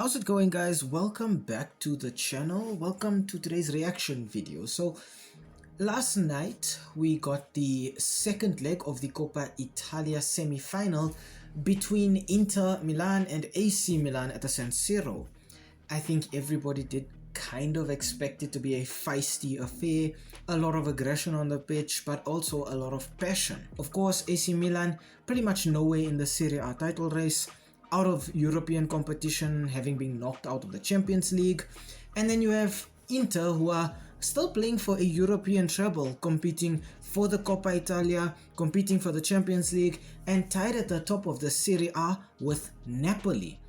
How's it going, guys? Welcome back to the channel. Welcome to today's reaction video. So last night we got the second leg of the Coppa Italia semi-final between Inter Milan and AC Milan at the San Siro. I think everybody did kind of expect it to be a feisty affair, a lot of aggression on the pitch, but also a lot of passion. Of course, AC Milan pretty much nowhere in the Serie A title race, out of European competition, having been knocked out of the Champions League. And then you have Inter, who are still playing for a European treble, competing for the Coppa Italia, competing for the Champions League, and tied at the top of the Serie A with Napoli.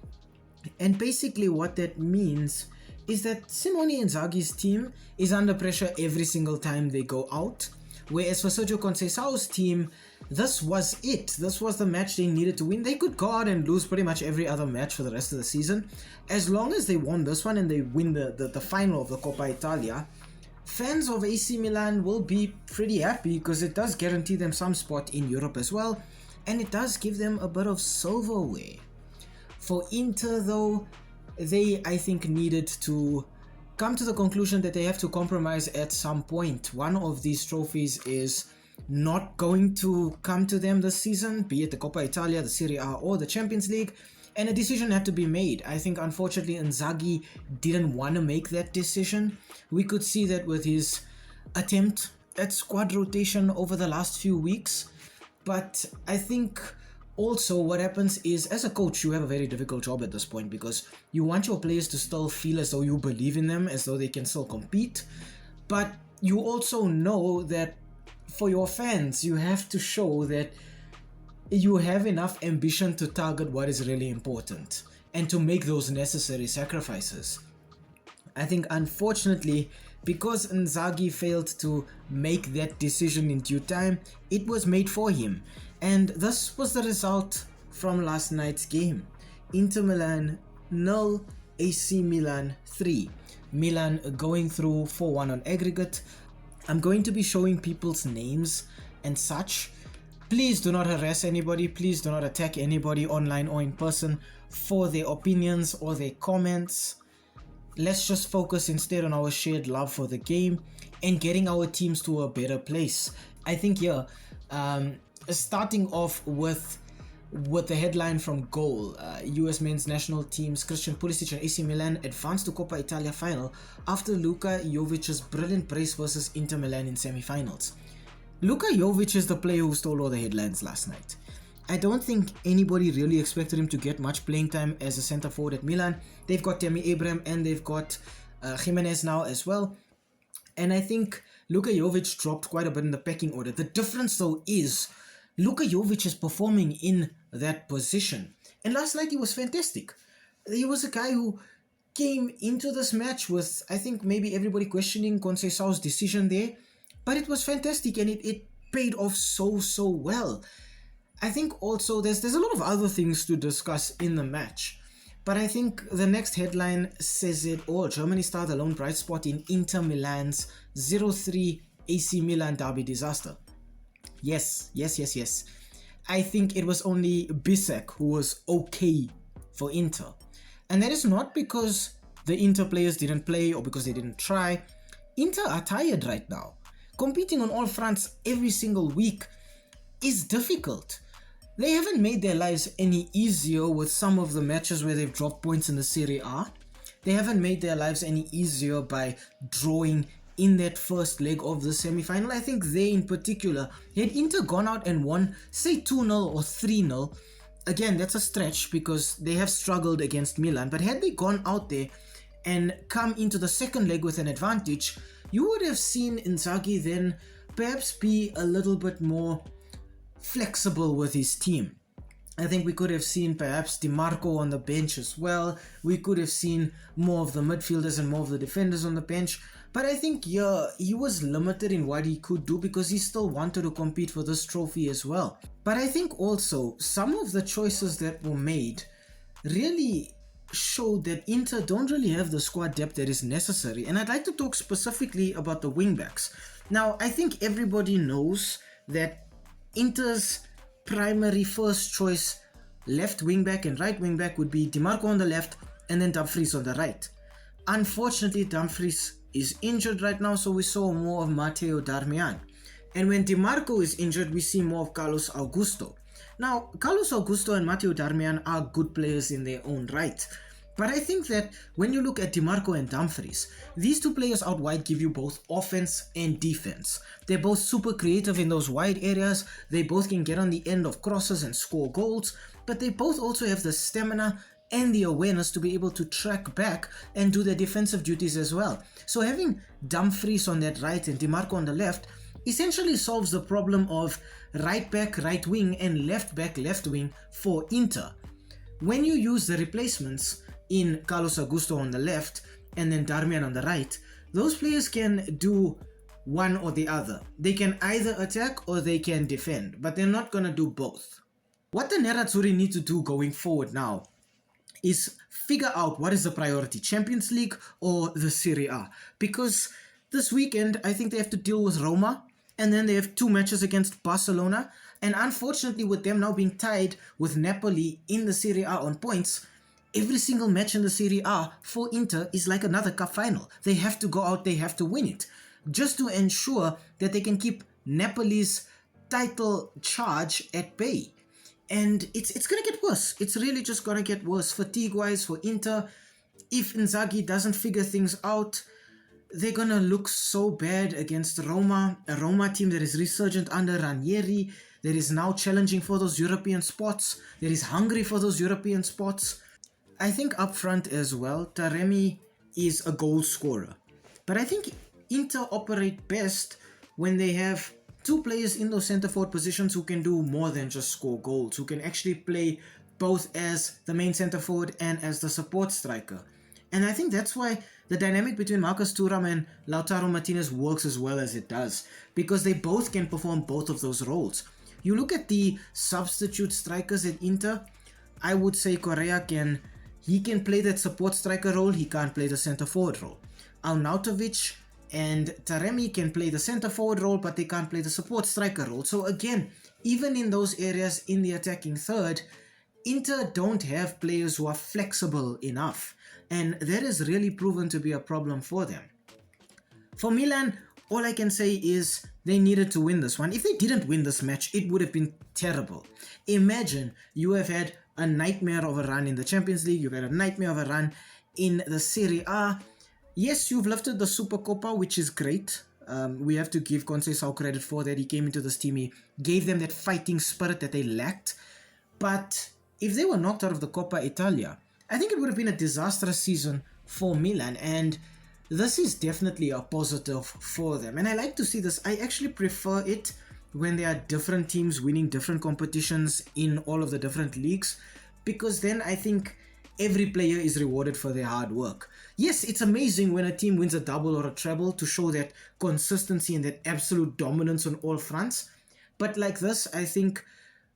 And basically what that means is that Simone Inzaghi's team is under pressure every single time they go out, whereas for Sergio Conceição's team, this was it. This was the match they needed to win. They could go out and lose pretty much every other match for the rest of the season. As long as they won this one and they win the final of the Coppa Italia, fans of AC Milan will be pretty happy because it does guarantee them some spot in Europe as well, and it does give them a bit of silverware. For Inter though, they I think needed to come to the conclusion that they have to compromise at some point. One of these trophies is not going to come to them this season, be it the Coppa Italia, the Serie A or the Champions League, and a decision had to be made. I think unfortunately Inzaghi didn't want to make that decision. We could see that with his attempt at squad rotation over the last few weeks, but I think also what happens is, as a coach, you have a very difficult job at this point because you want your players to still feel as though you believe in them, as though they can still compete, but you also know that for your fans, you have to show that you have enough ambition to target what is really important and to make those necessary sacrifices. I think unfortunately, because Inzaghi failed to make that decision in due time, it was made for him. And this was the result from last night's game. Inter Milan 0, AC Milan 3. Milan going through 4-1 on aggregate. I'm going to be showing people's names and such. Please do not harass anybody. Please do not attack anybody online or in person for their opinions or their comments. Let's just focus instead on our shared love for the game and getting our teams to a better place. I think here, starting off with the headline from Goal, US men's national teams Christian Pulisic and AC Milan advanced to Coppa Italia final after Luka Jovic's brilliant brace versus Inter Milan in semi-finals. Luka Jovic is the player who stole all the headlines last night. I don't think anybody really expected him to get much playing time as a centre forward at Milan. They've got Tammy Abraham and they've got Jimenez now as well. And I think Luka Jovic dropped quite a bit in the pecking order. The difference though is Luka Jovic is performing in that position. And last night he was fantastic. He was a guy who came into this match with, I think, maybe everybody questioning Conceição's decision there. But it was fantastic and it paid off so well. I think also there's a lot of other things to discuss in the match. But I think the next headline says it all. Germany star the lone bright spot in Inter Milan's 0-3 AC Milan derby disaster. Yes. I think it was only Bisek who was okay for Inter. And that is not because the Inter players didn't play or because they didn't try. Inter are tired right now. Competing on all fronts every single week is difficult. They haven't made their lives any easier with some of the matches where they've dropped points in the Serie A. They haven't made their lives any easier by drawing in that first leg of the semi-final. I think they in particular, had Inter gone out and won, say 2-0 or 3-0, again that's a stretch because they have struggled against Milan, but had they gone out there and come into the second leg with an advantage, you would have seen Inzaghi then perhaps be a little bit more flexible with his team. I think we could have seen perhaps DiMarco on the bench as well. We could have seen more of the midfielders and more of the defenders on the bench. But I think he was limited in what he could do because he still wanted to compete for this trophy as well. But I think also some of the choices that were made really showed that Inter don't really have the squad depth that is necessary. And I'd like to talk specifically about the wingbacks. Now, I think everybody knows that Inter's primary first choice left wing back and right wing back would be DiMarco on the left and then Dumfries on the right. Unfortunately, Dumfries is injured right now, so we saw more of Matteo Darmian. And when DiMarco is injured, we see more of Carlos Augusto. Now, Carlos Augusto and Matteo Darmian are good players in their own right. But I think that when you look at DiMarco and Dumfries, these two players out wide give you both offense and defense. They're both super creative in those wide areas. They both can get on the end of crosses and score goals. But they both also have the stamina and the awareness to be able to track back and do their defensive duties as well. So having Dumfries on that right and DiMarco on the left essentially solves the problem of right back, right wing and left back, left wing for Inter. When you use the replacements in Carlos Augusto on the left and then Darmian on the right, those players can do one or the other. They can either attack or they can defend, but they're not going to do both. What the Nerazzuri need to do going forward now is figure out what is the priority, Champions League or the Serie A. Because this weekend, I think they have to deal with Roma, and then they have 2 matches against Barcelona. And unfortunately, with them now being tied with Napoli in the Serie A on points, every single match in the Serie A for Inter is like another cup final. They have to go out, they have to win it, just to ensure that they can keep Napoli's title charge at bay. And it's going to get worse. It's really just going to get worse fatigue-wise for Inter. If Inzaghi doesn't figure things out, they're going to look so bad against Roma, a Roma team that is resurgent under Ranieri, that is now challenging for those European spots, that is hungry for those European spots. I think up front as well, Taremi is a goal scorer. But I think Inter operate best when they have 2 players in those centre forward positions who can do more than just score goals, who can actually play both as the main centre forward and as the support striker. And I think that's why the dynamic between Marcus Thuram and Lautaro Martinez works as well as it does, because they both can perform both of those roles. You look at the substitute strikers at Inter, I would say Correa can play that support striker role, he can't play the centre forward role. Arnautovic and Taremi can play the centre forward role, but they can't play the support striker role. So again, even in those areas in the attacking third, Inter don't have players who are flexible enough, and that has really proven to be a problem for them. For Milan, all I can say is they needed to win this one. If they didn't win this match, it would have been terrible. Imagine you have had a nightmare of a run in the Champions League, you've had a nightmare of a run in the Serie A. Yes, you've lifted the Super Coppa, which is great. We have to give Conceição credit for that. He came into this team, he gave them that fighting spirit that they lacked. But if they were knocked out of the Coppa Italia, I think it would have been a disastrous season for Milan, and this is definitely a positive for them. And I like to see this. I actually prefer it when there are different teams winning different competitions in all of the different leagues, because then I think every player is rewarded for their hard work. Yes, it's amazing when a team wins a double or a treble to show that consistency and that absolute dominance on all fronts. But like this, I think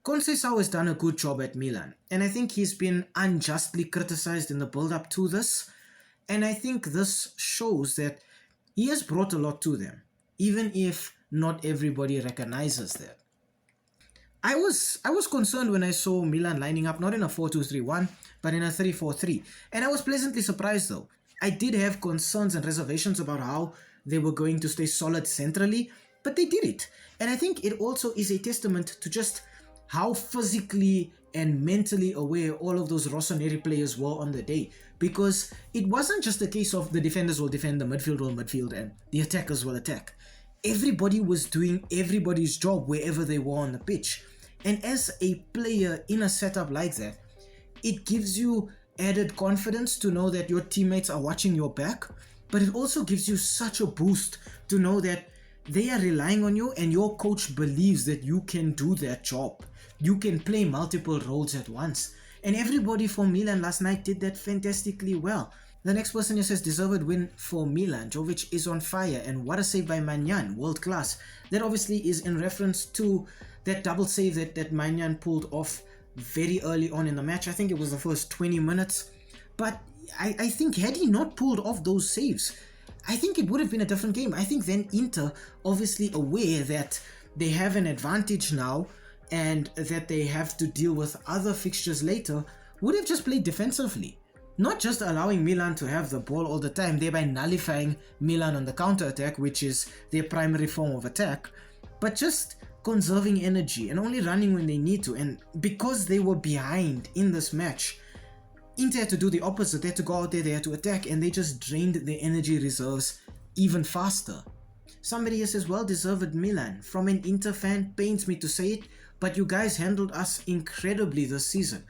Conceição has done a good job at Milan, and I think he's been unjustly criticized in the build-up to this, and I think this shows that he has brought a lot to them, even if not everybody recognizes that. I was concerned when I saw Milan lining up not in a 4-2-3-1, but in a 3-4-3, and I was pleasantly surprised though. I did have concerns and reservations about how they were going to stay solid centrally, but they did it, and I think it also is a testament to just how physically and mentally aware all of those Rossoneri players were on the day, because it wasn't just a case of the defenders will defend, the midfield will midfield, and the attackers will attack. Everybody was doing everybody's job wherever they were on the pitch, and as a player in a setup like that, it gives you added confidence to know that your teammates are watching your back, but it also gives you such a boost to know that they are relying on you and your coach believes that you can do that job. You can play multiple roles at once. And everybody for Milan last night did that fantastically well. The next person here says deserved win for Milan. Jovic is on fire, and what a save by Maignan, world class. That obviously is in reference to that double save that Maignan pulled off very early on in the match. I think it was the first 20 minutes. But I think had he not pulled off those saves, I think it would have been a different game. I think then Inter, obviously aware that they have an advantage now and that they have to deal with other fixtures later, would have just played defensively. not just allowing Milan to have the ball all the time, thereby nullifying Milan on the counter-attack, which is their primary form of attack, but just conserving energy and only running when they need to. And because they were behind in this match, Inter had to do the opposite. They had to go out there, they had to attack, and they just drained their energy reserves even faster. Somebody here says, well deserved Milan. From an Inter fan, pains me to say it, but you guys handled us incredibly this season.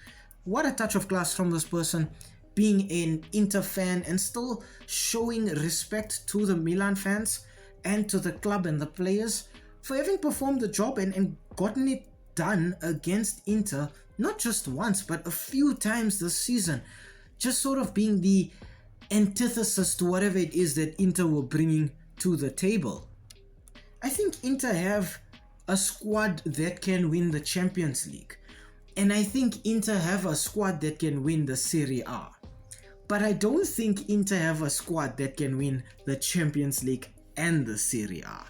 What a touch of class from this person, being an Inter fan and still showing respect to the Milan fans and to the club and the players for having performed the job and gotten it done against Inter, not just once but a few times this season, just sort of being the antithesis to whatever it is that Inter were bringing to the table. I think Inter have a squad that can win the Champions League, and I think Inter have a squad that can win the Serie A, but I don't think Inter have a squad that can win the Champions League and the Serie A.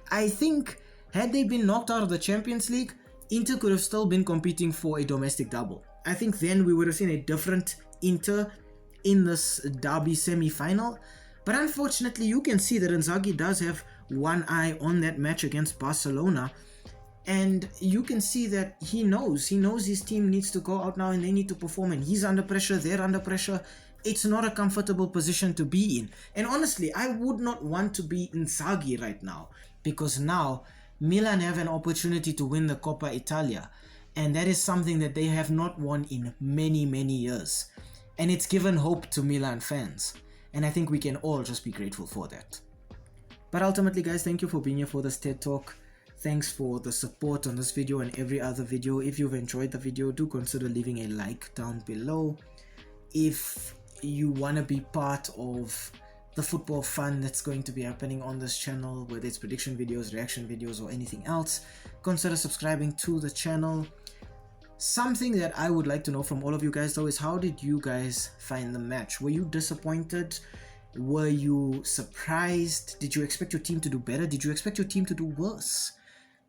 I think had they been knocked out of the Champions League, Inter could have still been competing for a domestic double. I think then we would have seen a different Inter in this derby semi-final. But unfortunately, you can see that Inzaghi does have one eye on that match against Barcelona. And you can see that he knows his team needs to go out now and they need to perform. And he's under pressure, they're under pressure. It's not a comfortable position to be in. And honestly, I would not want to be Inzaghi right now, because now Milan have an opportunity to win the Coppa Italia, and that is something that they have not won in many years, and it's given hope to Milan fans, and I think we can all just be grateful for that. But ultimately, guys, thank you for being here for this TED Talk. Thanks for the support on this video and every other video. If you've enjoyed the video, do consider leaving a like down below. If you want to be part of the football fun that's going to be happening on this channel, whether it's prediction videos, reaction videos, or anything else, consider subscribing to the channel. Something that I would like to know from all of you guys though is, how did you guys find the match? Were you disappointed? Were you surprised? Did you expect your team to do better? Did you expect your team to do worse?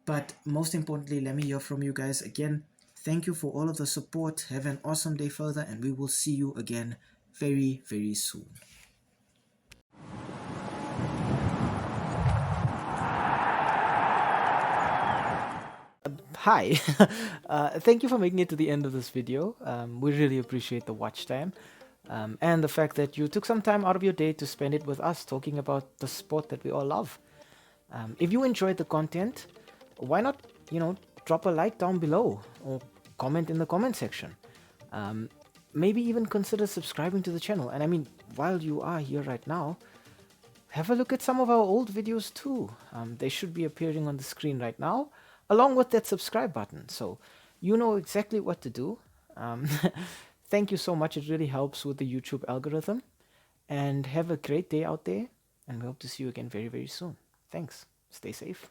But most importantly, let me hear from you guys. Again, thank you for all of the support. Have an awesome day further, and we will see you again very soon. Hi, thank you for making it to the end of this video. We really appreciate the watch time and the fact that you took some time out of your day to spend it with us talking about the sport that we all love. If you enjoyed the content, why not, drop a like down below or comment in the comment section. Maybe even consider subscribing to the channel. And I mean, while you are here right now, have a look at some of our old videos too. They should be appearing on the screen right now, along with that subscribe button, so you know exactly what to do. Thank you so much, it really helps with the YouTube algorithm, and have a great day out there, and we hope to see you again very soon. Thanks, stay safe.